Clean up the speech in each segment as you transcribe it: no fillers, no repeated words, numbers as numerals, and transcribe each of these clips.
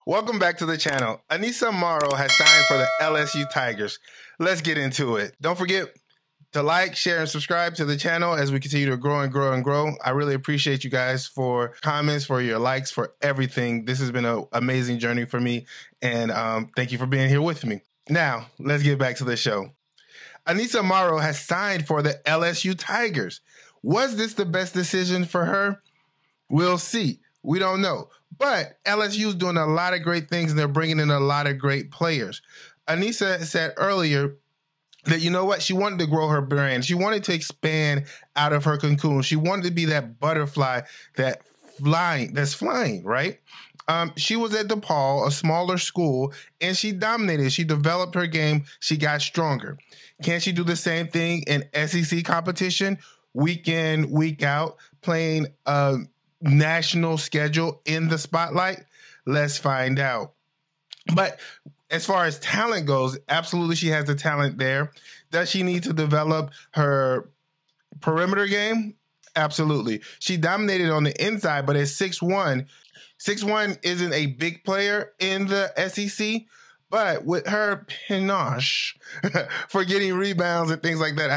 Welcome back to the channel. Anessah Morrow has signed for the LSU Tigers. Let's get into it. Don't forget to like, share, and subscribe to the channel as we continue to grow and grow and grow. I really appreciate you guys for comments, for your likes, for everything. This has been an amazing journey for me, and thank you for being here with me. Now, let's get back to the show. Anessah Morrow has signed for the LSU Tigers. Was this the best decision for her? We'll see. We don't know. But LSU is doing a lot of great things, and they're bringing in a lot of great players. Anessah said earlier that, you know what, she wanted to grow her brand. She wanted to expand out of her cocoon. She wanted to be that butterfly that's flying, right? She was at DePaul, a smaller school, and she dominated. She developed her game. She got stronger. Can she do the same thing in SEC competition, week in, week out, playing national schedule in the spotlight? Let's find out. But as far as talent goes, absolutely she has the talent there. Does she need to develop her perimeter game? Absolutely. She dominated on the inside, but at 6'1", 6'1" isn't a big player in the SEC, but with her panache for getting rebounds and things like that,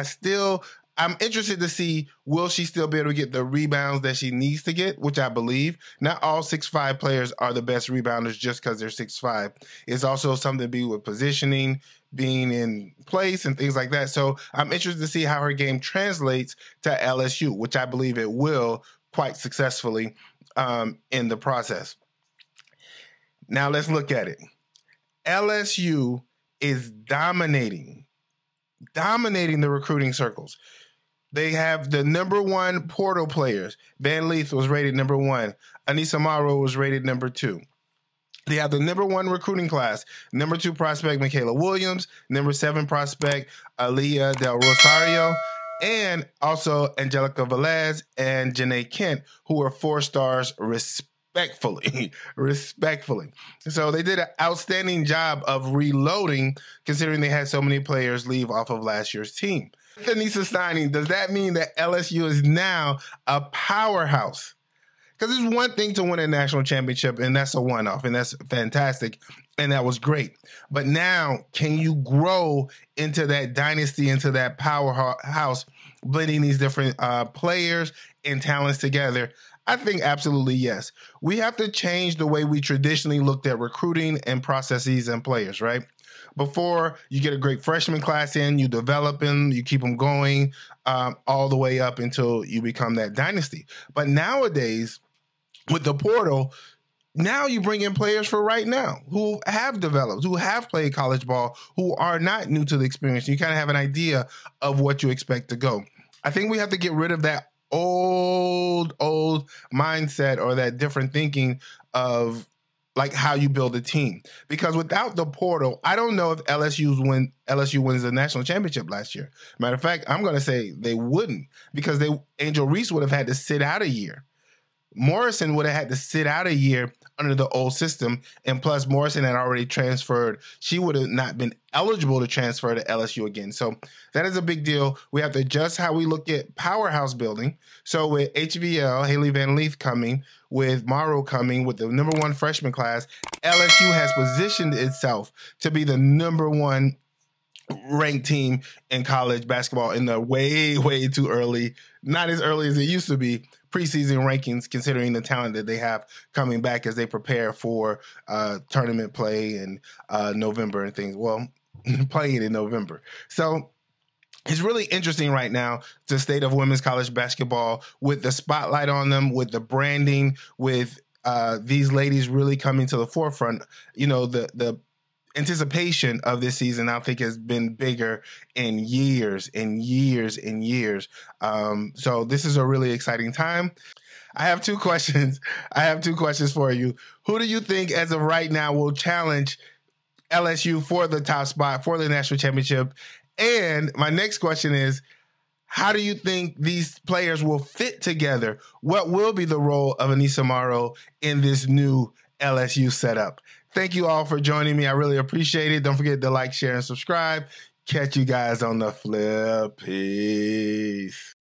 I'm interested to see, will she still be able to get the rebounds that she needs to get, which I believe. Not all 6'5" players are the best rebounders just because they're 6'5". It's also something to be with positioning, being in place, and things like that. So I'm interested to see how her game translates to LSU, which I believe it will quite successfully in the process. Now let's look at it. LSU is dominating the recruiting circles. They have the #1 portal players. Van Lith was rated #1. Anessah Morrow was rated #2. They have the #1 recruiting class. #2 prospect, Michaela Williams. #7 prospect, Aaliyah Del Rosario. And also Angelica Velez and Janae Kent, who are 4 stars respectfully. So they did an outstanding job of reloading, considering they had so many players leave off of last year's team. With Anessah signing, does that mean that LSU is now a powerhouse? Because it's one thing to win a national championship, and that's a one-off, and that's fantastic, and that was great. But now, can you grow into that dynasty, into that powerhouse, blending these different players and talents together? I think absolutely yes. We have to change the way we traditionally looked at recruiting and processes and players, right? Before, you get a great freshman class in, you develop them, you keep them going all the way up until you become that dynasty. But nowadays, with the portal, now you bring in players for right now who have developed, who have played college ball, who are not new to the experience. You kind of have an idea of what you expect to go. I think we have to get rid of that old mindset or that different thinking of like how you build a team. Because without the portal, I don't know if LSU wins the national championship last year. Matter of fact, I'm going to say they wouldn't, because Angel Reese would have had to sit out a year. Morrison would have had to sit out a year under the old system, and plus Morrison had already transferred. She would have not been eligible to transfer to LSU again. So that is a big deal. We have to adjust how we look at powerhouse building. So with HVL, Hailey Van Lith coming, with Morrow coming, with the #1 freshman class, LSU has positioned itself to be the #1 ranked team in college basketball in the way too early, not as early as it used to be, preseason rankings, considering the talent that they have coming back as they prepare for tournament play in November and things. Well, playing in November. So it's really interesting right now, the state of women's college basketball, with the spotlight on them, with the branding, with these ladies really coming to the forefront. You know, the anticipation of this season, I think, has been bigger in years and years and years. So this is a really exciting time. I have 2 questions. I have 2 questions for you. Who do you think, as of right now, will challenge LSU for the top spot for the national championship? And my next question is, how do you think these players will fit together? What will be the role of Anessah Morrow in this new LSU setup? Thank you all for joining me. I really appreciate it. Don't forget to like, share, and subscribe. Catch you guys on the flip. Peace.